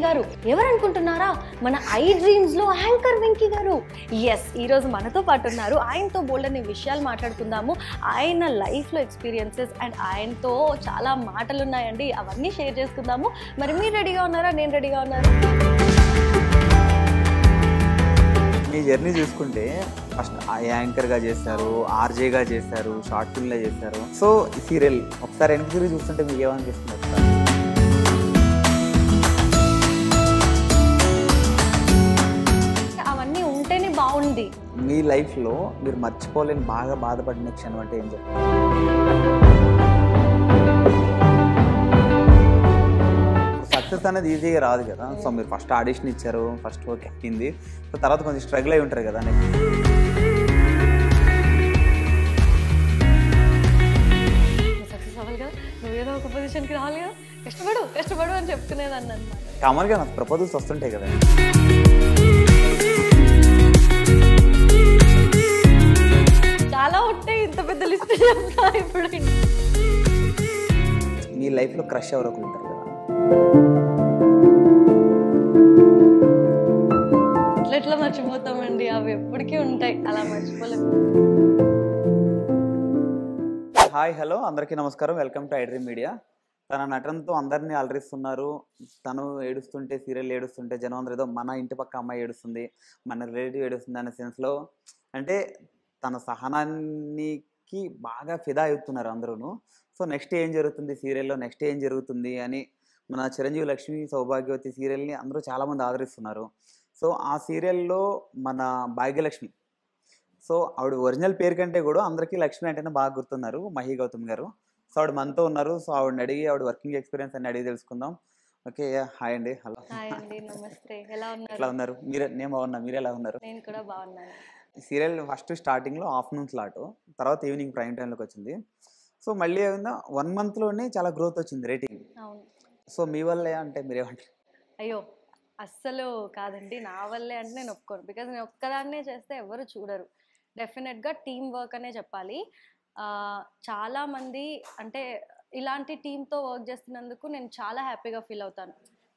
గారు ఎవరు అనుకుంటున్నారా? మన ఐ డ్రీమ్స్ లో యాంకర్ వెంకీ గారు. ఎస్, ఈరోజు మనతో పాటు ఉన్నారు. ఆయనతో బోల్డన్ని విషయాలు మాట్లాడుకుందాము. ఆయన లైఫ్ లో ఎక్స్పీరియన్సెస్ అండ్ ఆయనతో చాలా మాటలు ఉన్నాయండి, అవన్నీ షేర్ చేసుకుందాము. మరి మీరు రెడీగా ఉన్నారా? నేను రెడీగా ఉన్నాను. మీ జర్నీ చూసుకుంటే ఫస్ట్ యాంకర్గా చేస్తారు, ఆర్జేగా చేస్తారు, షార్ట్ ఫిల్మ్లో చేస్తారు. సో సీరియల్ ఒకసారి వెనక్కి తిరిగి చూస్తుంటే మీకు ఏమనిపిస్తుంది? అవన్నీ ఉంటేనే బాగుంది. మీ లైఫ్లో మీరు మర్చిపోలేని బాగా బాధపడిన క్షణం అంటే ఏం చెప్తారు? సక్సెస్ అనేది ఈజీగా రాదు కదా. సో మీరు ఫస్ట్ ఆడిషన్ ఇచ్చారు, ఫస్ట్ వర్క్ ఎక్కింది, సో తర్వాత కొంచెం స్ట్రగుల్ అయి ఉంటారు కదా. సక్సెస్ అవ్వాలి కదా, నువ్వేదో ఒక పొజిషన్కి రావాలి కదా, కష్టపడు కష్టపడు అని చెప్తునేదాన్ని అన్నమాట. కామన్గా నాకు ప్రపోజల్స్ వస్తుంటాయి కదా. చాలా ఉంటాయి, ఇంత పెద్ద లిస్ట్ చెప్తా ఇప్పుడు. మీ లైఫ్లో క్రష్ ఎవరో ఒకరు ఉంటారు కదా. ఎట్లా మర్చిపోతామండి, అవి ఎప్పటికీ ఉంటాయి, అలా మర్చిపోలేము. హాయ్, హలో, అందరికీ నమస్కారం. Welcome to I dream media. తన నటనతో అందరినీ అలరిస్తున్నారు. తను ఏడుస్తుంటే, సీరియల్ ఏడుస్తుంటే జనం అందరూ ఏదో మన ఇంటి పక్క అమ్మాయి ఏడుస్తుంది, మన రిలేటివ్ ఏడుస్తుంది అనే సెన్స్లో, అంటే తన సహనానికి బాగా ఫిదా అవుతున్నారు అందరూ. సో నెక్స్ట్ ఏం జరుగుతుంది సీరియల్లో, నెక్స్ట్ ఏం జరుగుతుంది అని మన చిరంజీవి లక్ష్మి సౌభాగ్యవతి సీరియల్ని అందరూ చాలామంది ఆదరిస్తున్నారు. సో ఆ సీరియల్లో మన భాగ్యలక్ష్మి, సో ఆవిడ ఒరిజినల్ పేరు కంటే కూడా అందరికీ లక్ష్మి అంటేనే బాగా గుర్తున్నారు, మహి గౌతమ్ గారు. సో ఆవిడ మనతో ఉన్నారు. సో ఆవిడని అడిగి ఆవిడ వర్కింగ్ ఎక్స్పీరియన్స్ అని అడిగి తెలుసుకుందాం. ఓకే, హాయ్ అండి. హలో. హాయ్ అండి, నమస్తే. ఎలా ఎలా ఉన్నారు? నేను బాగున్నా, మీరు ఎలా ఉన్నారు? నేను కూడా బాగున్నాను. సీరియల్ ఫస్ట్ స్టార్టింగ్లో ఆఫ్టర్నూన్ స్లాట్, తర్వాత ఈవినింగ్ ప్రైమ్ టైంలోకి వచ్చింది. సో మళ్ళీ ఏమైందా 1 monthలోనే చాలా గ్రోత్ వచ్చింది రేటింగ్. అవును. సో మీ వల్లే అంటే మీరేమంటారు? అయ్యో, అస్సలు కాదండి, నా వల్లే అంటే నేను ఒప్పుకోను. బికాజ్ నేను ఒక్కదాన్నే చేస్తే ఎవరు చూడరు. డెఫినెట్గా టీమ్ వర్క్ అనే చెప్పాలి. చాలామంది అంటే ఇలాంటి టీంతో వర్క్ చేస్తున్నందుకు నేను చాలా హ్యాపీగా ఫీల్ అవుతాను.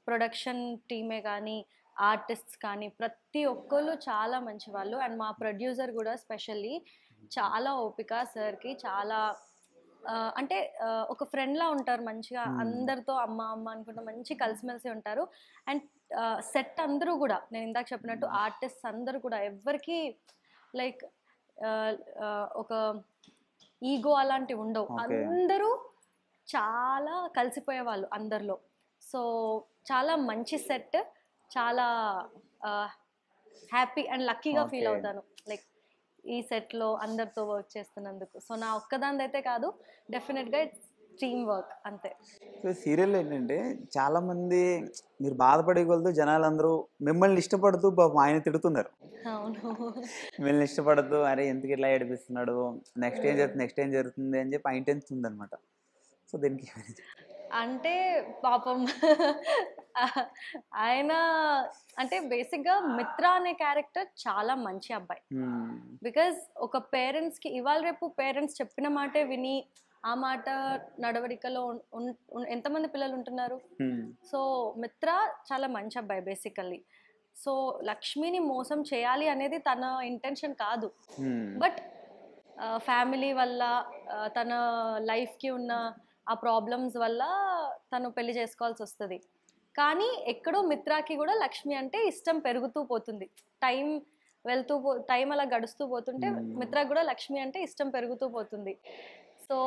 ప్రొడక్షన్ టీమే కానీ, ఆర్టిస్ట్స్ కానీ, ప్రతి ఒక్కళ్ళు చాలా మంచి వాళ్ళు. అండ్ మా ప్రొడ్యూసర్ కూడా స్పెషల్లీ చాలా ఓపిక. సార్కి చాలా అంటే ఒక ఫ్రెండ్లా ఉంటారు, మంచిగా అందరితో అమ్మ అమ్మ అనుకుంటా మంచి కలిసిమెలిసి ఉంటారు. అండ్ సెట్ అందరూ కూడా నేను ఇందాక చెప్పినట్టు ఆర్టిస్ట్స్ అందరూ కూడా ఎవరికి లైక్ ఒక ఈగో అలాంటివి ఉండవు. అందరూ చాలా కలిసిపోయే వాళ్ళు అందరిలో. సో చాలా మంచి సెట్, చాలా హ్యాపీ అండ్ లక్కీగా ఫీల్ అవుతాను లైక్ ఈ సెట్లో అందరితో వర్క్ చేస్తున్నందుకు. సో నా ఒక్కదానిది అయితే కాదు, డెఫినెట్గా ఇట్స్ టీమ్ వర్క్ అంతే. సో సీరియల్ ఏంటంటే చాలామంది మీరు బాధపడగలదు, జనాలందరూ మిమ్మల్ని ఇష్టపడుతూ ఆయన తిడుతున్నారు. అవును, మిమ్మల్ని ఇష్టపడుతూ అరే ఎందుకు ఇట్లా ఏడిపిస్తున్నాడు, నెక్స్ట్ ఏం జరుగుతుంది అని చెప్పి ఆయన టెన్షన్ ఉందన్నమాట. సో దీనికి అంటే పాపం ఆయన అంటే బేసిక్గా మిత్ర అనే క్యారెక్టర్ చాలా మంచి అబ్బాయి. బికాజ్ ఒక పేరెంట్స్కి ఇవాళ రేపు పేరెంట్స్ చెప్పిన మాటే విని ఆ మాట నడవడికలో ఎంతమంది పిల్లలు ఉంటున్నారు. సో మిత్ర చాలా మంచి అబ్బాయి బేసికల్లీ. సో లక్ష్మిని మోసం చేయాలి అనేది తన ఇంటెన్షన్ కాదు, బట్ ఫ్యామిలీ వల్ల తన లైఫ్కి ఉన్న ఆ ప్రాబ్లమ్స్ వల్ల తను పెళ్లి చేసుకోవాల్సి వస్తుంది. కానీ ఎక్కడో మిత్రాకి కూడా లక్ష్మి అంటే ఇష్టం పెరుగుతూ పోతుంది. టైం అలా గడుస్తూ పోతుంటే మిత్రాకి కూడా లక్ష్మి అంటే ఇష్టం పెరుగుతూ పోతుంది. సో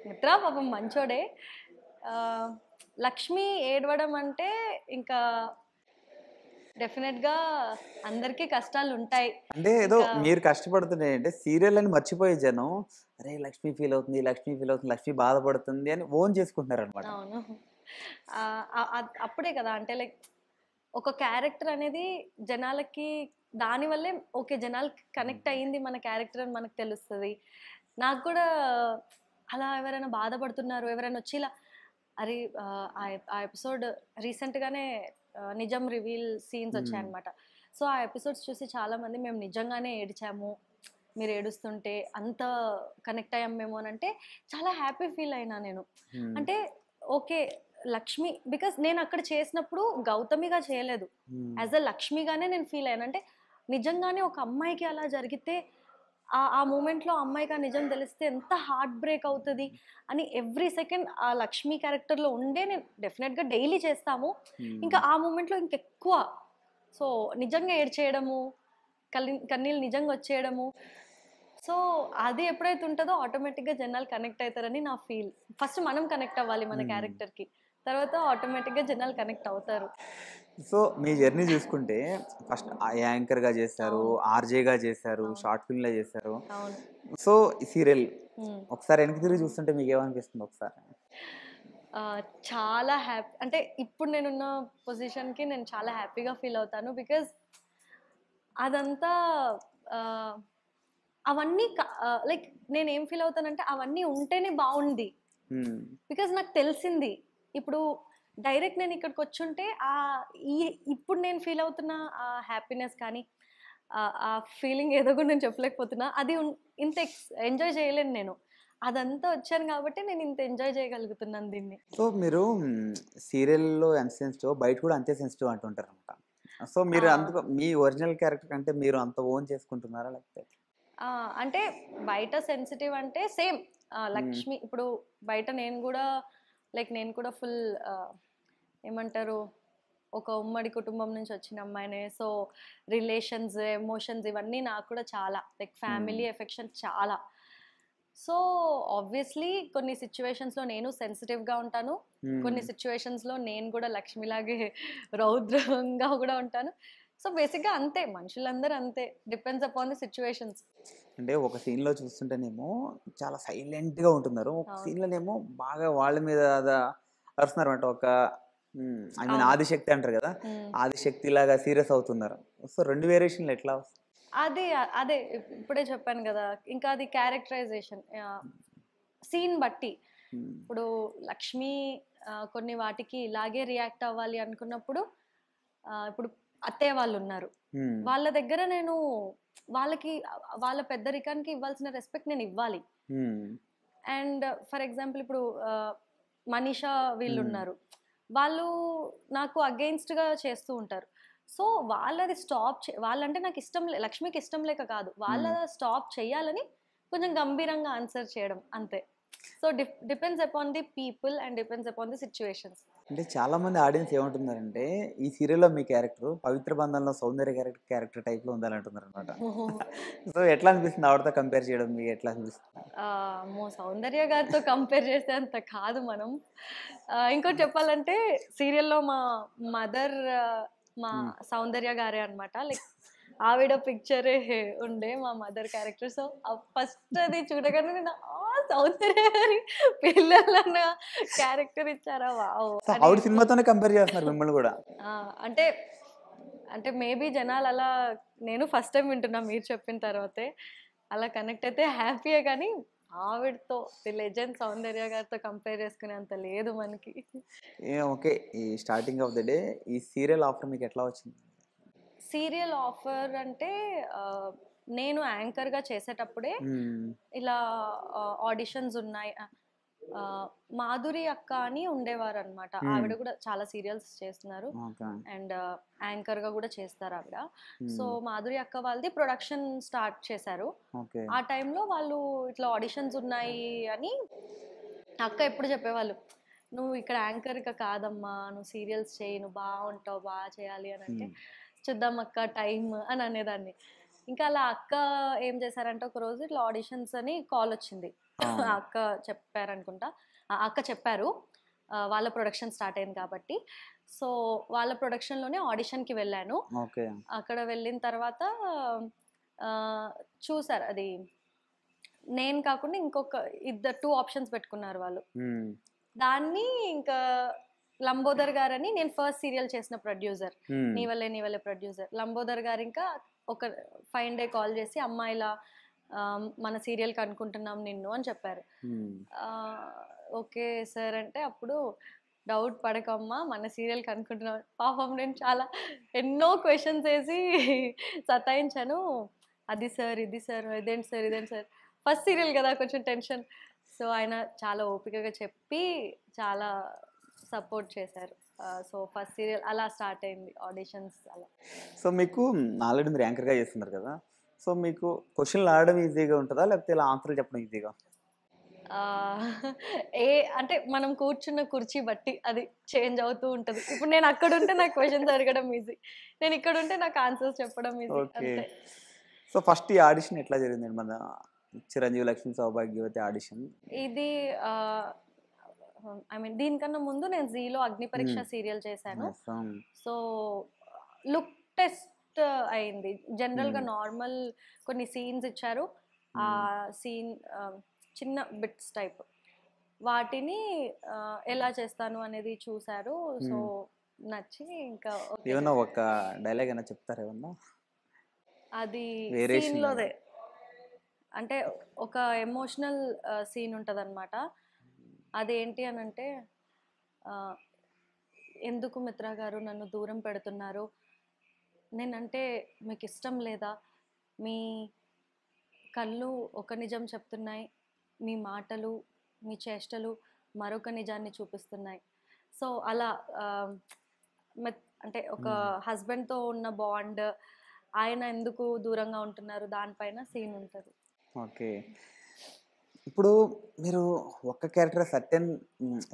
మిత్ర పాపం మంచోడే. లక్ష్మి ఏడవడం అంటే ఇంకా డెఫినెట్గా అందరికీ కష్టాలు ఉంటాయి. అంటే ఏదో మీరు కష్టపడుతున్నాయి అంటే సీరియల్ అని మర్చిపోయే జనం అరే లక్ష్మి ఫీల్ అవుతుంది, లక్ష్మి బాధపడుతుంది అని ఓన్ చేసుకుంటున్నారు అనమాట. అవును, అప్పుడే కదా అంటే లైక్ ఒక క్యారెక్టర్ అనేది జనాలకి దానివల్లే ఓకే జనాలకి కనెక్ట్ అయ్యింది మన క్యారెక్టర్ అని మనకు తెలుస్తుంది. నాకు కూడా అలా ఎవరైనా బాధపడుతున్నారు, ఎవరైనా వచ్చి ఇలా అరే ఆ ఎపిసోడ్ రీసెంట్గానే నిజం రివీల్ సీన్స్ వచ్చాయన్నమాట. సో ఆ ఎపిసోడ్స్ చూసి చాలామంది మేము నిజంగానే ఏడ్చాము, మీరు ఏడుస్తుంటే అంత కనెక్ట్ అయ్యాం మేము అని అంటే చాలా హ్యాపీ ఫీల్ అయినా నేను. అంటే ఓకే లక్ష్మి, బికాస్ నేను అక్కడ చేసినప్పుడు గౌతమిగా చేయలేదు, యాజ్ అ లక్ష్మిగానే నేను ఫీల్ అయ్యాను. అంటే నిజంగానే ఒక అమ్మాయికి అలా జరిగితే ఆ మూమెంట్లో అమ్మాయికి ఆ నిజం తెలిస్తే ఎంత హార్ట్ బ్రేక్ అవుతుంది అని ఎవ్రీ సెకండ్ ఆ లక్ష్మి క్యారెక్టర్లో ఉండే నేను డెఫినెట్గా డైలీ చేస్తాము. ఇంకా ఆ మూమెంట్లో ఇంకెక్కువ సో నిజంగా ఏడ్చేయడము, కన్నీళ్ళు నిజంగా వచ్చేయడము. సో అది ఎప్పుడైతే ఉంటుందో ఆటోమేటిక్గా జనాలు కనెక్ట్ అవుతారని నా ఫీల్. ఫస్ట్ మనం కనెక్ట్ అవ్వాలి మన క్యారెక్టర్కి, తర్వాత ఆటోమేటిక్గా జనాలు కనెక్ట్ అవుతారు. సో మీ జర్నీ చూసుకుంటే ఫస్ట్ యాంకర్గా చేశారు, ఆర్జేగా చేశారు, షార్ట్ ఫిల్మ్లో చేశారు. అవును. సో సీరియల్ ఒకసారి వెనక్కి తిరిగి చూస్తుంటే మీకు ఏమనిపిస్తుంది ఒకసారి? చాలా హ్యాపీ, అంటే ఇప్పుడు నేనున్న పొజిషన్కి నేను చాలా హ్యాపీగా ఫీల్ అవుతాను. బికాజ్ అదంతా అవన్నీ లైక్ నేను ఏం ఫీల్ అవుతానంటే అవన్నీ ఉంటేనే బాగుంది. బికాజ్ నాకు తెలిసింది ఇప్పుడు డైరెక్ట్ నేను ఇక్కడికి వచ్చుంటే ఈ ఇప్పుడు నేను ఫీల్ అవుతున్న ఆ హ్యాపీనెస్ కానీ ఆ ఫీలింగ్ ఏదో కూడా నేను చెప్పలేకపోతున్నా, అది ఇంత ఎంజాయ్ చేయలేను నేను. అదంతా వచ్చాను కాబట్టి నేను ఇంత ఎంజాయ్ చేయగలుగుతున్నాను దీన్ని. సో మీరు సీరియల్లో ఎంత సెన్సిటివ్ బయట కూడా అంతే సెన్సిటివ్ అంటుంటారు అనమాట. సో మీరు అందుకు మీ ఒరిజినల్ క్యారెక్టర్ కంటే మీరు అంత ఓన్ చేసుకుంటున్నారా లేకపోతే? అంటే బయట సెన్సిటివ్ అంటే సేమ్ లక్ష్మి, ఇప్పుడు బయట నేను కూడా ఫుల్ ఏమంటారు ఒక ఉమ్మడి కుటుంబం నుంచి వచ్చిన అమ్మాయినే. సో రిలేషన్స్, ఎమోషన్స్ ఇవన్నీ నాకు కూడా చాలా లైక్ ఫ్యామిలీ ఎఫెక్షన్ చాలా. సో ఆబ్వియస్లీ కొన్ని సిచ్యువేషన్స్లో నేను సెన్సిటివ్గా ఉంటాను, కొన్ని సిచ్యువేషన్స్లో నేను కూడా లక్ష్మిలాగే రౌద్రంగా కూడా ఉంటాను. సో బేసిక్గా అంతే, మనుషులందరూ అంతే, డిపెండ్స్ అపాన్ ది సిచ్యువేషన్స్. అంటే ఒక సీన్లో చూస్తుంటేనేమో చాలా సైలెంట్గా ఉంటున్నారు, ఒక సీన్లోనేమో బాగా వాళ్ళ మీద అరుస్తున్నారు అంటే ఒక ఐ మీన్ ఆదిశక్తి అంటారు కదా, ఆదిశక్తి లాగా సీరియస్ అవుతున్నారు. సో రెండు వేరియేషన్లు ఎట్లా? అదే ఇప్పుడే చెప్పాను కదా, ఇంకా అది క్యారెక్టరైజేషన్ సీన్ బట్టి. ఇప్పుడు లక్ష్మి కొన్ని వాటికి ఇలాగే రియాక్ట్ అవ్వాలి అనుకున్నప్పుడు ఇప్పుడు అత్తయ్య వాళ్ళు ఉన్నారు, వాళ్ళ దగ్గర నేను వాళ్ళకి వాళ్ళ పెద్దరికానికి ఇవ్వాల్సిన రెస్పెక్ట్ నేను ఇవ్వాలి. అండ్ ఫర్ ఎగ్జాంపుల్ ఇప్పుడు మనీషా వీళ్ళు ఉన్నారు, వాళ్ళు నాకు అగెయిన్స్ట్గా చేస్తూ ఉంటారు. సో వాళ్ళది వాళ్ళంటే నాకు ఇష్టం, లక్ష్మికి ఇష్టం లేక కాదు, వాళ్ళ స్టాప్ చేయాలని కొంచెం గంభీరంగా ఆన్సర్ చేయడం అంతే. So depends upon the people and depends upon the situations. అంటే చాలా మంది ఆడియన్స్ ఏమంటున్నారంటే ఈ సీరియల్లో మీ క్యారెక్టర్ పవిత్ర బంధంలో సౌందర్య క్యారెక్టర్ టైప్లో ఉండాలంటున్నారు అనమాట. సో ఎట్లా అనిపిస్తుంది ఆవిడతో కంపేర్ చేయడం, మీకు ఎట్లా అనిపిస్తుంది? సౌందర్య గారితో కంపేర్ చేస్తే అంత కాదు మనం. ఇంకోటి చెప్పాలంటే సీరియల్లో మా మదర్ మా సౌందర్య గారే అనమాట. లైక్ ఆవిడ పిక్చరే ఉండే మా మదర్ క్యారెక్టర్. సో ఫస్ట్ అది చూడగానే నేను సౌందర్య గారి పిల్లలన్న క్యారెక్టర్ ఇచ్చారా వావ్. ఆవిడ సినిమాతోనే కంపేర్ చేస్తున్నారు మిమ్మల్ని కూడా. అంటే మేబీ జనాలు అలా, నేను ఫస్ట్ టైం వింటున్నా మీరు చెప్పిన తర్వాతే, అలా కనెక్ట్ అయితే హ్యాపీయే, కానీ ఆవిడతో ది లెజెండ్ సౌందర్య గారితో కంపేర్ చేసుకునే అంత లేదు మనకి. ఓకే, ఈ స్టార్టింగ్ ఆఫ్ ద డే ఈ సీరియల్ ఆఫర్ మీకు ఎట్లా వచ్చింది? సీరియల్ ఆఫర్ అంటే నేను యాంకర్గా చేసేటప్పుడే ఇలా ఆడిషన్స్ ఉన్నాయి. మాధురి అక్క అని ఉండేవారు అనమాట, ఆవిడ కూడా చాలా సీరియల్స్ చేస్తున్నారు అండ్ యాంకర్గా కూడా చేస్తారు ఆవిడ. సో మాధురి అక్క వాళ్ళది ప్రొడక్షన్ స్టార్ట్ చేశారు. ఆ టైంలో వాళ్ళు ఇట్లా ఆడిషన్స్ ఉన్నాయి అని అక్క ఎప్పుడు చెప్పేవాళ్ళు, నువ్వు ఇక్కడ యాంకర్గా కాదమ్మా, నువ్వు సీరియల్స్ చేయి, నువ్వు బాగుంటావు, బాగా చేయాలి అని అంటే చూద్దాం అక్క టైం అని అనేదాన్ని. ఇంకా అలా అక్క ఏం చేశారంటే ఒకరోజు ఇట్లా ఆడిషన్స్ అని కాల్ వచ్చింది, అక్క చెప్పారనుకుంటా, అక్క చెప్పారు వాళ్ళ ప్రొడక్షన్ స్టార్ట్ అయింది కాబట్టి. సో వాళ్ళ ప్రొడక్షన్లోనే ఆడిషన్కి వెళ్ళాను. అక్కడ వెళ్ళిన తర్వాత చూసారు, అది నేను కాకుండా ఇంకొక 2 ఆప్షన్స్ పెట్టుకున్నారు వాళ్ళు. దాన్ని ఇంకా లంబోదర్ గారని, నేను ఫస్ట్ సీరియల్ చేసిన ప్రొడ్యూసర్, నీ వల్లే ప్రొడ్యూసర్ లంబోదర్ గారు, ఇంకా ఒక 5 డే కాల్ చేసి అమ్మాయిలా మన సీరియల్కి అనుకుంటున్నాం నిన్ను అని చెప్పారు. ఓకే సార్ అంటే అప్పుడు డౌట్ పడకమ్మా మన సీరియల్కి అనుకుంటున్నాం. పాపం నేను చాలా ఎన్నో క్వశ్చన్స్ వేసి సతాయించాను. అది సార్ ఇది సార్ ఇదేంటి సార్ ఇదేంటి సార్ ఫస్ట్ సీరియల్ కదా కొంచెం టెన్షన్. సో ఆయన చాలా ఓపికగా చెప్పి చాలా సపోర్ట్ చేశారు. సో ఫస్ట్ సీరియల్ అలా స్టార్ట్ అయింది ఆడిషన్స్ అలా. సో మీకు ఆల్రెడీ మీరు యాంకర్గా చేస్తున్నారు కదా, సో మీకు క్వశ్చన్లు ఆడడం ఈజీగా ఉంటుందా లేకపోతే ఇలా ఆన్సర్లు చెప్పడం ఈజీగా? ఏ అంటే మనం కూర్చున్న కుర్చీ బట్టి అది చేంజ్ అవుతూ ఉంటుంది. ఇప్పుడు నేను అక్కడ ఉంటే నాకు క్వశ్చన్స్ అడగడం ఈజీ, నేను ఇక్కడ ఉంటే నాకు ఆన్సర్స్ చెప్పడం ఈజీ ఓకే. అంతే. సో ఫస్ట్ ఈ ఆడిషన్ ఎట్లా జరిగిందండి? మన చిరంజీవి లక్ష్మి సౌభాగ్యవతి ఆడిషన్. ఇది ఐ మీన్ దీనికన్నా ముందు నేను జీలో అగ్ని పరీక్ష సీరియల్ చేశాను. సో లుక్ టెస్ట్ అయింది. జనరల్గా నార్మల్ కొన్ని సీన్స్ ఇచ్చారు. ఆ సీన్ చిన్న బిట్స్ టైప్ వాటిని ఎలా చేస్తాను అనేది చూశారు. సో నచ్చి ఇంకా ఏమన్నా ఒక డైలాగ్ అయినా చెప్తారా ఏమన్నా? అది Variation సీన్లోదే అంటే ఒక ఎమోషనల్ సీన్ ఉంటుంది అనమాట. అదేంటి అని అంటే ఎందుకు మిత్రా గారు నన్ను దూరం పెడుతున్నారు, నేనంటే మీకు ఇష్టం లేదా, మీ కళ్ళు ఒక నిజం చెప్తున్నాయి, మీ మాటలు మీ చేష్టలు మరొక నిజాన్ని చూపిస్తున్నాయి. సో అలా అంటే ఒక హస్బెండ్తో ఉన్న బాండ్, ఆయన ఎందుకు దూరంగా ఉంటున్నారు దానిపైన సీన్ ఉంటుంది. ఓకే. ఇప్పుడు మీరు ఒక్క క్యారెక్టర్ సర్టెన్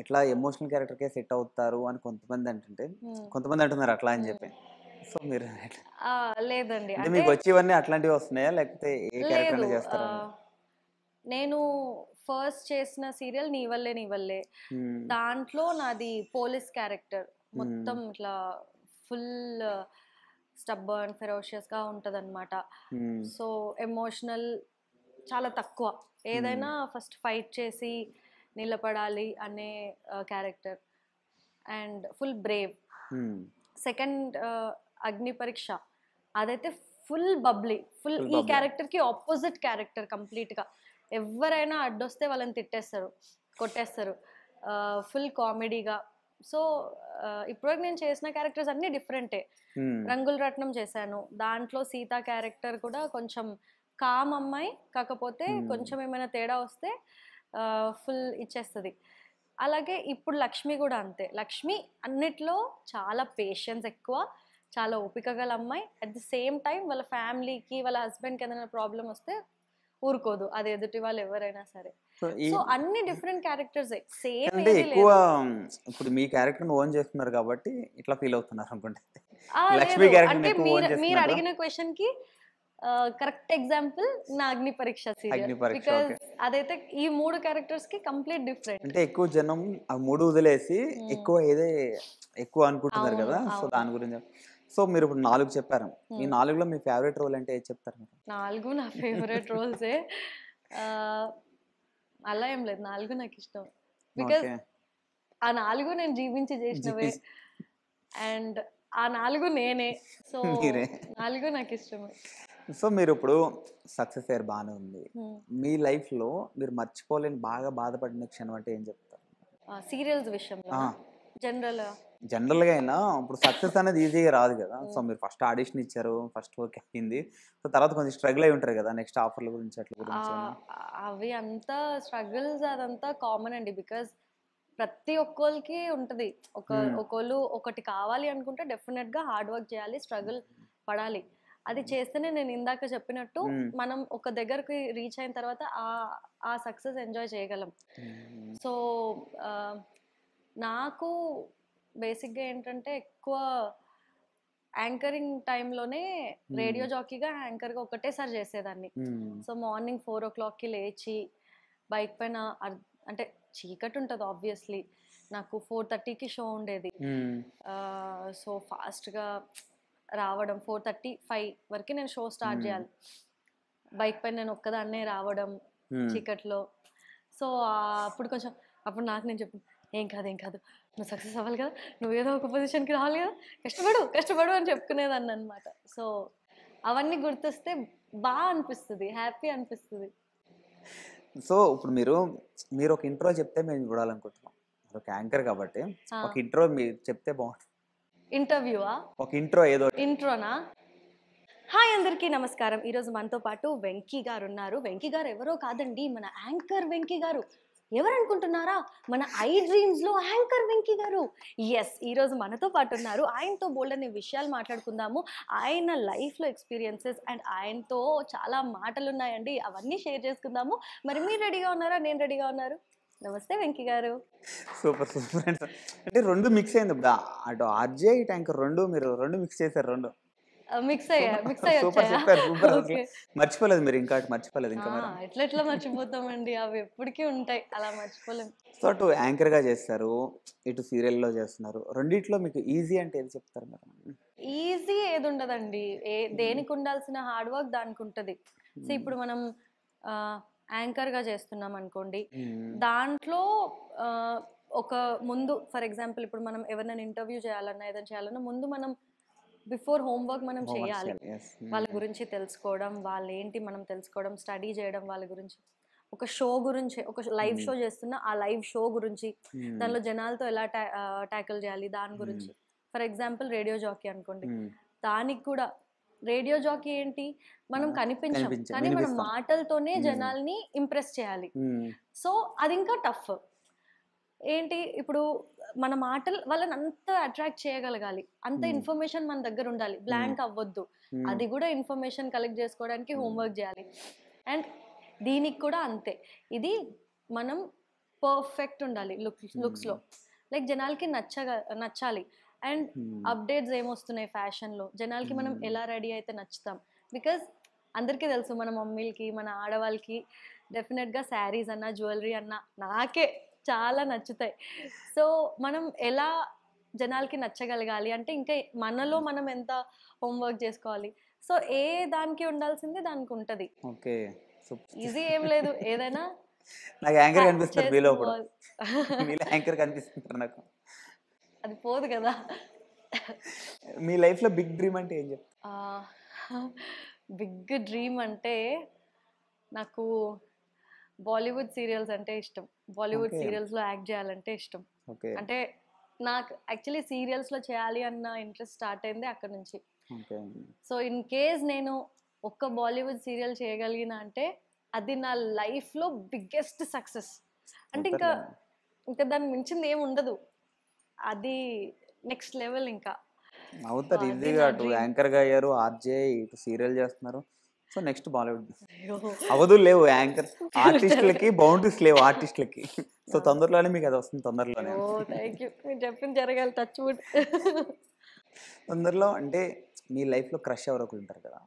ఇట్లా ఎమోషనల్ క్యారెక్టర్కే సెట్ అవుతారు అని కొంతమంది అంటుంటే, కొంతమంది అంటున్నారు అట్లా అని చెప్పి. సో మీరు లేదండి అంటే అంటే మీకు వచ్చేవన్నీ అట్లాంటివి వస్తున్నాయా లేకపోతే ఏ లేదు. క్యారెక్టర్ చేస్తారా? నేను ఫస్ట్ చేసిన సీరియల్ నీ వల్లే నీ వల్లే, దాంట్లో నాది పోలీస్ క్యారెక్టర్. మొత్తం ఇట్లా ఫుల్ స్టబ్బర్న్ ఫెరోషియస్గా ఉంటుంది అనమాట. సో ఎమోషనల్ చాలా తక్కువ, ఏదైనా ఫస్ట్ ఫైట్ చేసి నిలబడాలి అనే character. And full Brave. Second అగ్ని పరీక్ష అదైతే ఫుల్ బబ్లీ, ఫుల్ ఈ క్యారెక్టర్కి ఆపోజిట్ క్యారెక్టర్ కంప్లీట్గా. ఎవరైనా అడ్డొస్తే వాళ్ళని తిట్టేస్తారు, కొట్టేస్తారు, ఫుల్ కామెడీగా. సో ఇప్పటివరకు నేను చేసిన క్యారెక్టర్స్ అన్నీ డిఫరెంటే. రంగుల రత్నం చేశాను, దాంట్లో సీత క్యారెక్టర్ కూడా కొంచెం కామ్ అమ్మాయి, కాకపోతే కొంచెం ఏమైనా తేడా వస్తే ఫుల్ ఇచ్చేస్తుంది. అలాగే ఇప్పుడు లక్ష్మి కూడా అంతే. లక్ష్మి అన్నిట్లో చాలా పేషెన్స్ ఎక్కువ, చాలా ఓపిక గల అమ్మాయి. అట్ ది సేమ్ టైం వాళ్ళ ఫ్యామిలీకి వాళ్ళ హస్బెండ్కి ఏదైనా ప్రాబ్లం వస్తే ఊరుకోదు, అది ఎదుటి వాళ్ళు ఎవరైనా సరే. సో అన్ని డిఫరెంట్ క్యారెక్టర్స్ సేమ్. అంటే ఎక్కువ ఇప్పుడు మీ క్యారెక్టర్ ఓన్ చేస్తున్నారు కాబట్టి ఇట్లా ఫీల్ అవుతున్నారు అనుకుంటే. లక్ష్మి అంటే క్యారెక్టర్ మీరు అడిగిన క్వశ్చన్ కి కరెక్ట్ ఎగ్జాంపుల్ నా అగ్ని పరీక్ష సీరియల్. బికాజ్ అదైతే ఈ 3 క్యారెక్టర్స్ కి కంప్లీట్ డిఫరెంట్. అంటే ఎక్కువ జనం ఆ 3 వదిలేసి ఎక్కువ ఏదే ఎక్కువ అనుకుంటున్నారు కదా, సో దాని గురించి. సో మీరు ఇప్పుడు 4 చెప్పారు, ఈ 4లో మీ ఫేవరెట్ రోల్ అంటే ఏది చెప్తారు మీరు? 4 నా ఫేవరెట్ రోల్సే. అలా ఏం లేదు, 4 నాకు ఇష్టం. బికాజ్ ఆ 4 నేను జీవించి చేసినవే, అండ్ ఆ 4 నేనే. సో 4 నాకు ఇష్టమే. సో మీరు ఇప్పుడు సక్సెస్ అయ్యారు, బాగానే ఉంది. మీ లైఫ్లో మీరు మర్చిపోలేని బాగా బాధపడిన క్షణం అంటే ఏం చెప్తారు? సీరియల్స్ విషయంలో జనరల్గా అయినా ఇప్పుడు సక్సెస్ అనేది ఈజీగా రాదు కదా. సో మీరు ఫస్ట్ ఆడిషన్ ఇచ్చారు, ఫస్ట్ ఓకే అయింది, సో తర్వాత కొంచెం స్ట్రగుల్ అయి ఉంటారు కదా నెక్స్ట్ ఆఫర్ల గురించి అట్లా గురించి. అవి అంతా స్ట్రగుల్స్ అదంతా కామన్ అండి. బికాజ్ ప్రతి ఒక్కరికి ఉంటుంది. ఒకళ్ళు ఒకటి కావాలి అనుకుంటే డెఫినెట్గా హార్డ్ వర్క్ చేయాలి, స్ట్రగుల్ పడాలి. అది చేస్తేనే నేను ఇందాక చెప్పినట్టు మనం ఒక దగ్గరికి రీచ్ అయిన తర్వాత ఆ సక్సెస్ ఎంజాయ్ చేయగలం. సో నాకు బేసిక్గా ఏంటంటే ఎక్కువ యాంకరింగ్ టైంలోనే రేడియో జాకీగా యాంకర్గా ఒకటేసారి చేసేదాన్ని. సో మార్నింగ్ 4 o'clockకి లేచి బైక్ పైన, అంటే చీకటి ఉంటుంది ఆబ్వియస్లీ, నాకు 4:30కి షో ఉండేది. సో ఫాస్ట్గా రావడం, 4:35 వరకు నేను షో స్టార్ట్ చేయాలి. బైక్ పైన నేను ఒక్కదాన్నే రావడం చీకట్లో. సో అప్పుడు నాకు నేను చెప్పి ఏం కాదు నువ్వు సక్సెస్ అవ్వాలి కదా, నువ్వు ఏదో ఒక పొజిషన్కి రావాలి కదా, కష్టపడు అని చెప్పుకునేదాన్ని అనమాట. సో అవన్నీ గుర్తొస్తే బాగా అనిపిస్తుంది, హ్యాపీ అనిపిస్తుంది. సో ఇప్పుడు మీరు ఒక ఇంట్రో చెప్తే మేము చూడాలనుకుంటున్నాం. మీరు ఒక యాంకర్ కాబట్టి ఒక ఆ! ఇంట్రో మీరు చెప్తే బాగుంటుంది. ఇంటర్వ్యూవా? ఒక ఇంట్రో ఏదో ఇంట్రోనా? హాయ్ అందరికీ నమస్కారం. ఈరోజు మనతో పాటు వెంకీ గారున్నారు. వెంకీ గారు ఎవరో కాదండి, మన యాంకర్ వెంకీ గారు. ఎవరనుకుంటున్నారా? మన ఐ డ్రీమ్స్‌లో యాంకర్ వెంకీ గారు. యెస్! ఈరోజు మనతో పాటున్నారు. ఆయనతో బోలెడన్ని విషయాలు మాట్లాడుకుందాము. ఆయన లైఫ్‌లో ఎక్స్‌పీరియన్సెస్ అండ్ ఆయనతో చాలా మాటలున్నాయండి. అవన్నీ షేర్ చేసుకుందాము. మరి మీరు రెడీగా ఉన్నారా? నేను రెడీగా ఉన్నారు. నమస్తే వెంకీ గారు. సూపర్ సూపర్ అండి. అంటే 2 మిక్స్ అయింది ఇప్పుడు. అటు ఆర్‌జే, ఇటు యాంకర్ 2 మీరు 2 మిక్స్ చేశారు 2. మిక్స్ సూపర్ అయ్యి సూపర్ వచ్చాయా? చెప్పారు. సూపర్ అసలు. ఓకే. మర్చిపోలేదు మీరు ఇంకా అటు మర్చిపోలేదు ఆ! ఇంకా మీరు. ఎట్లెట్లా మర్చిపోతామండి. అవి ఎప్పటికీ ఉంటాయి. అలా మర్చిపోలేం. సో అటు యాంకర్‌గా చేస్తారు. ఇటు సీరియల్‌లో చేస్తున్నారు. రెండిట్లో మీకు ఈజీ అంటే ఏది చెప్తారు మీరు? ఈజీ ఏదుండదండి. దేనికి ఉండాల్సిన హార్డ్ వర్క్ దానికుంటది. సో, హ్మ్. ఇప్పుడు మనం యాంకర్‌గా చేస్తున్నామనుకోండి. హ్మ్. దాంట్లో ఆహ్, ఒక ముందు ఫర్ ఎగ్జాంపుల్ ఇప్పుడు మనం ఎవరినైనా ఇంటర్వ్యూ చేయాలన్నా, ఏదైనా చేయాలన్నా ముందు మనం బిఫోర్ హోమ్ వర్క్ మనం హోంవర్క్ చేయాలి. చేయాలి. యెస్. వాళ్ళ గురించి తెలుసుకోవడం, వాళ్ళేంటి మనం తెలుసుకోవడం, స్టడీ చేయడం వాళ్ళ గురించి. ఒక షో గురించి, ఒక లైవ్ హ్మ్. షో చేస్తున్నా, ఆ లైవ్ షో గురించి, హ్మ్. దానిలో జనాలతో ఎలా టాకిల్ చేయాలి దాని హ్మ్. గురించి. ఫర్ ఎగ్జాంపుల్ రేడియో జాకీ అనుకోండి. హ్మ్. దానికి కూడా రేడియో జాకీ ఏంటి? మనం కనిపించం. కానీ మన వినిపిస్తాం. మాటలతోనే హ్మ్. జనాల్ని ఇంప్రెస్ చేయాలి. హ్మ్. సో, అదింకా టఫ్. ఏంటి ఇప్పుడు మన మాటలు వాళ్ళని అంత అట్రాక్ట్ చేయగలగాలి. అంత హ్మ్. ఇన్ఫర్మేషన్ మన దగ్గర ఉండాలి. హ్మ్. బ్లాంక్ అవ్వొద్దు. హ్మ్. అది కూడా ఇన్ఫర్మేషన్ కలెక్ట్ చేసుకోవడానికి హోమ్ హ్మ్. వర్క్ చేయాలి. అండ్ దీనికి కూడా అంతే. ఇది మనం పర్ఫెక్ట్ ఉండాలి లుక్స్‌లో. హ్మ్. లైక్ జనాలకి నచ్చాలి. అండ్ హ్మ్. అప్డేట్స్ ఏమొస్తున్నాయి ఫ్యాషన్‌లో. జనాలకి మనం హ్మ్. ఎలా రెడీ అయితే నచ్చుతాం. బికాజ్ అందరికీ తెలుసు మన మమ్మీలకి, మన ఆడవాళ్ళకి డెఫినెట్‌గా శారీస్ అన్నా, జ్యువెలరీ అన్నా నాకే చాలా నచ్చుతాయి. సో, మనం ఎలా జనాలకి నచ్చగలగాలి అంటే, ఇంకా మనలో మనం ఎంత హోమ్ వర్క్ జేసుకోవాలి. సో, ఏ దానికి ఉండాల్సింది దానికుంటది. ఓకే. సూపర్. ఈజీ ఏం లేదు. ఏదైనా నాకు యాంకర్ కనిపిస్తున్నారు మీలో చేసుకొని ఇప్పుడు. పోవాలి. మీలో యాంకర్ కనిపిస్తుంటారు నాకు. అది పోదు గదా! మీ లైఫ్‌లో బిగ్ డ్రీమ్ అంటే ఏం చెప్తారు? ఆహ్, బిగ్ డ్రీమ్ అంటే నాకు బాలీవుడ్ సీరియల్స్ అంటే ఇష్టం. బాలీవుడ్ ఓకే. సీరియల్స్‌లో యాక్ట్ జేయాలంటే ఇష్టం. ఓకే. అంటే నాకు యాక్చువల్లీ సీరియల్స్‌లో చేయాలి అన్న ఇంట్రెస్ట్ స్టార్ట్ అయిందే అక్కడి నుంచి. ఓకే. సో, ఇన్ కేస్ నేను ఒక్క బాలీవుడ్ సీరియల్ చేయగలిగినా అంటే అది నా లైఫ్‌లో బిగ్గెస్ట్ సక్సెస్. అంటే ఇంకా, అవుతారులెండి. ఇంకా దాన్ని మించింది ఏమి ఉండదు. అది నెక్స్ట్ లెవెల్ ఇంకా. సో, అవుతారు అది ఈజీగా. నా అటు డ్రీమ్. యాంకర్‌గా అయ్యారు. ఆర్‌జే, ఇటు సీరియల్ చేస్తున్నారు. So next Bollywood. అయ్యో! అవధులు లేవు యాంకర్ ఆర్టిస్టులకి జరగాలి. బౌండరీస్ లేవు ఆర్టిస్టులకి. సో ఆ! తొందరలోనే మీకు అది వస్తుంది తొందరలోనే. అయ్యో! Thank you. మీరు చెప్పింది జరగాలి టచ్ వుడ్. తొందరలో అంటే మీ లైఫ్‌లో క్రష్ ఎవరో ఒకళ్ళు ఉంటారు కదా!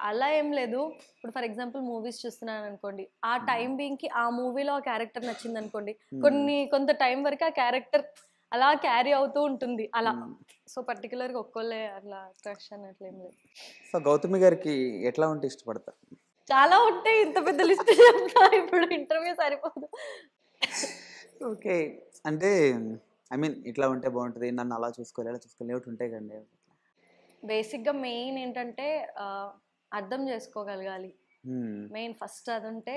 అలా ఏం లేదు. ఇప్పుడు ఫర్ ఎగ్జాంపుల్ మూవీస్ చూస్తున్నాననుకోండి. ఆ హ్మ్. టైమ్ బీయింగ్‌కి ఆ మూవీలో ఆ క్యారెక్టర్ నచ్చిందనుకోండి. హ్మ్. కొంత టైం వరకు ఆ క్యారెక్టర్ అలా క్యారీ అవుతూ ఉంటుంది అలా. హ్మ్. సో, పర్టిక్యులర్‌గా ఒక్కళ్ళే అట్లా క్రష్ అని అట్లేం లేదు. సో 'గౌతమి' గారికి ఎట్లా ఉంటే ఇష్టపడతారు? చాలా ఉంటాయి. ఇంత పెద్ద లిస్ట్ చెప్తా ఇప్పుడు ఇంటర్వ్యూ సరిపోదు. ఓకే. అంటే ఐ మీన్ ఇట్లా ఉంటే బావుంటది. నన్ను అలా చూసుకోవాలి, ఇలా చూసుకోవాలి ఒకటి ఉంటాయి కదండీ. బేసిక్‌గా మెయిన్ ఏంటంటే అర్థం చేసుకోగలగాలి. హ్మ్. మెయిన్ ఫస్ట్ అదుంటే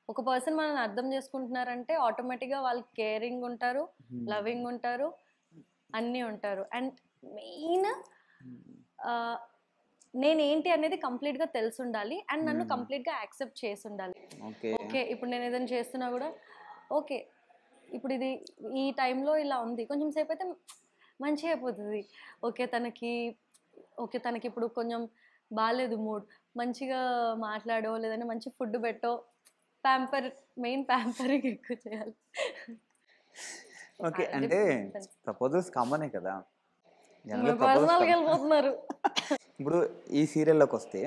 ఒక పర్సన్ మనల్ని అర్థం చేసుకుంటున్నారంటే ఆటోమేటిక్‌గా వాళ్ళు కేరింగ్ ఉంటారు, హ్మ్. లవింగ్ ఉంటారు, అన్నీ ఉంటారు. అండ్ మెయిన్ హ్మ్. ఆహ్, నేనేంటి అనేది కంప్లీట్‌గా తెలిసుండాలి. అండ్ నన్ను హ్మ్. కంప్లీట్‌గా యాక్సెప్ట్ చేసుండాలి. ఓకే. ఓకే. ఇప్పుడు నేను ఏదైనా చేస్తున్నా గూడా ఓకే. ఇప్పుడు ఇది ఈ టైంలో ఇలా ఉంది. కొంచెం సేపయితే మంచిగా అయిపోతది. ఓకే. తనకిప్పుడు కొంచెం బాలేదు మూడ్. మంచిగా మాట్లాడో, లేదంటే మంచి ఫుడ్ పెట్టో, ప్యాంపర్ మెయిన్ ప్యాంపరింగ్ ఎక్కువ చేయాలి. ఓకే. అది అంటే ప్రపోజల్స్ కామనే కదా! జనరల్‌గా మీరు ప్రపోజల్స్ పర్సనల్‌గెళ్ళిపోతున్నారు. ఇప్పుడు ఈ సీరియల్‌లోకొస్తే,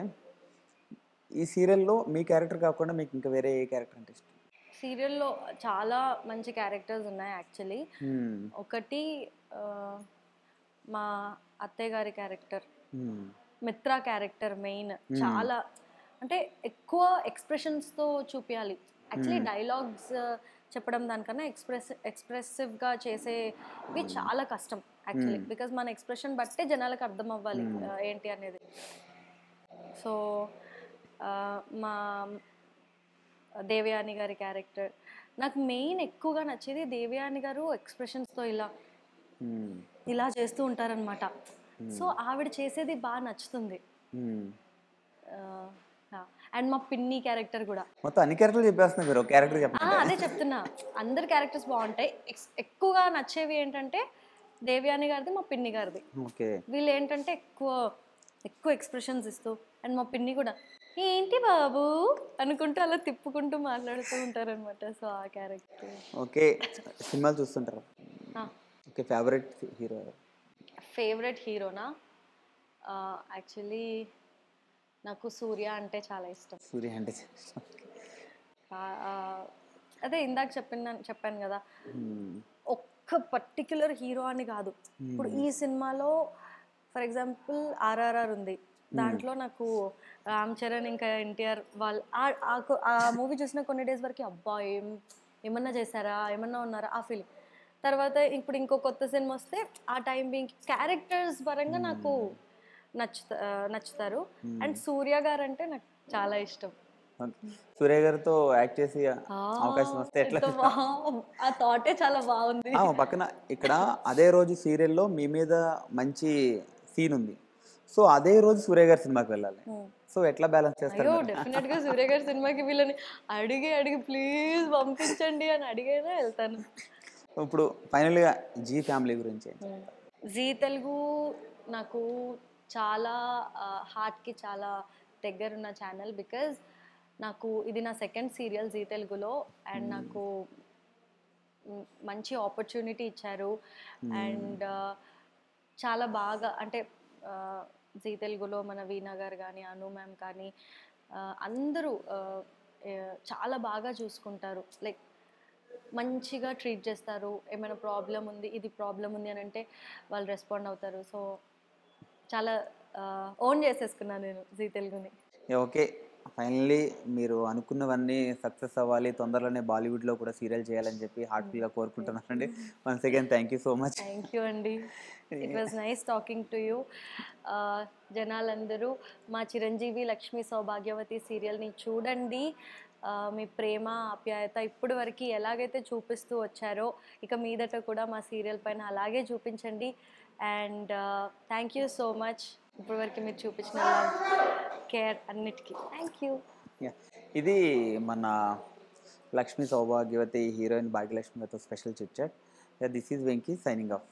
ఈ సీరియల్‌లో మీ క్యారెక్టర్ కాకుండా మీకు ఇంకా వేరే ఏ క్యారెక్టర్ అంటే ఇష్టం? సీరియల్‌లో చాలా మంచి క్యారెక్టర్స్ ఉన్నాయి యాక్చువల్లీ. హ్మ్. ఒకటి ఆహ్, మా అత్తయ్య గారి క్యారెక్టర్. హ్మ్. మిత్ర క్యారెక్టర్ మెయిన్. హ్మ్. చాలా అంటే ఎక్కువ ఎక్స్‌ప్రెషన్స్‌తో చూపియాలి. యాక్చువల్లీ హ్మ్. డైలాగ్స్ చెప్పడం దానికన్నా ఎక్స్‌ప్రెసివ్‌గా చేసేవి హ్మ్. చాలా కష్టం యాక్చువల్లీ. హ్మ్. బికాజ్ మన ఎక్స్‌ప్రెషన్ బట్టే జనాలకు అర్థం అవ్వాలి హ్మ్. ఏంటి అనేది. సో మా దేవయాని గారి క్యారెక్టర్ నాకు మెయిన్ ఎక్కువగా నచ్చేది. దేవయాని గారు ఎక్స్ప్రెషన్స్తో ఇలా చేస్తూ ఉంటారనమాట. సో ఆవిడ చేసేది బాగా నచ్చుతుంది. అండ్ మా పిన్ని క్యారెక్టర్ కూడా. మొత్తం అన్ని క్యారెక్టర్లు చెప్పేస్తున్నా మీరు, ఒక క్యారెక్టర్ చెప్పండి. అదే చెప్తున్నా, అందరి క్యారెక్టర్స్ బాగుంటాయి. ఎక్కువగా నచ్చేవి ఏంటంటే దేవయాని గారిది, మా పిన్ని గారిది. ఓకే. వీళ్ళు ఏంటంటే ఎక్కువ ఎక్స్ప్రెషన్స్ ఇస్తూ, అండ్ మా పిన్ని కూడా ఏంటి బాబు అనుకుంటూ అలా తిప్పుకుంటూ మాట్లాడుతూ ఉంటారనమాట. సో ఆ క్యారెక్టర్. ఓకే. సినిమాలు చూస్తుంటారు. ఓకే. ఫేవరెట్ హీరోనా? యాక్చువల్లీ నాకు సూర్య అంటే చాలా ఇష్టం. సూర్య అంటే అదే ఇందాక చెప్పాను కదా, ఒక్క పర్టిక్యులర్ హీరో అని కాదు. ఇప్పుడు ఈ సినిమాలో ఫర్ ఎగ్జాంపుల్ ఆర్ఆర్ఆర్ ఉంది, దాంట్లో నాకు రామ్ చరణ్ ఇంకా ఎన్టీఆర్ వాళ్ళు ఆ మూవీ చూసిన కొన్ని డేస్ వరకు అబ్బా ఏమన్నా చేశారా, ఏమన్నా ఉన్నారా ఆ ఫీలింగ్. తర్వాత ఇప్పుడు ఇంకో కొత్త సినిమా వస్తే ఆ టైం బీయింగ్ క్యారెక్టర్స్ పరంగా నాకు నచ్చుతారు. అండ్ సూర్య గారు అంటే నాకు చాలా ఇష్టం. సూర్య గారితో యాక్ట్ చేసి అవకాశం వస్తే ఎట్లా? ఆ థాటే చాలా బాగుంది. పక్కన ఇక్కడ అదే రోజు సీరియల్లో మీ మీద మంచి సీన్ ఉంది, సో అదే రోజు సూర్య గారి సినిమాకి వెళ్ళాలి, సో ఎట్లా బ్యాలెన్స్ చేస్తారు? డెఫినెట్ గా సూర్య గారి సినిమాకి వీళ్ళని అడిగి ప్లీజ్ పంపించండి అని అడిగైనా వెళ్తాను. ఇప్పుడు ఫైనల్గా జీ ఫ్యామిలీ గురించి. జీ తెలుగు నాకు చాలా హార్ట్కి చాలా దగ్గరున్న ఛానల్. బికాజ్ నాకు ఇది నా సెకండ్ సీరియల్ జీ తెలుగులో, అండ్ నాకు మంచి ఆపర్చునిటీ ఇచ్చారు. అండ్ చాలా బాగా అంటే జీ తెలుగులో మన వీణా గారు కానీ, అను మ్యామ్ కానీ అందరూ చాలా బాగా చూసుకుంటారు. లైక్ మంచిగా ట్రీట్ చేస్తారు. ఏమైనా ప్రాబ్లం ఉంది, ఇది ప్రాబ్లం ఉంది అని అంటే వాళ్ళు రెస్పాండ్ అవుతారు. సో చాలా ఓన్ చేసేసుకున్నాను నేను జీ తెలుగుని. ఓకే. ఫైనల్లీ మీరు అనుకున్నవన్నీ సక్సెస్ అవ్వాలి, తొందరలోనే బాలీవుడ్లో కూడా సీరియల్ చేయాలని చెప్పి హార్ట్ఫుల్గా కోరుకుంటున్నానండి. Once again thank you so much. Thank you అండి. It was nice talking to you. జనాలందరూ మా చిరంజీవి లక్ష్మీ సౌభాగ్యవతి సీరియల్ని చూడండి. మీ ప్రేమ ఆప్యాయత ఇప్పటి వరకు ఎలాగైతే చూపిస్తూ వచ్చారో ఇక మీదట కూడా మా సీరియల్ పైన అలాగే చూపించండి. And thank you so much ఇప్పటి వరకు మీరు చూపించిన లవ్, కేర్ అన్నిటికీ థ్యాంక్ యూ. ఇది మన లక్ష్మీ సౌభాగ్యవతి హీరోయిన్ భాగ్యలక్ష్మి గారితో special chit chat. This is Venky signing of.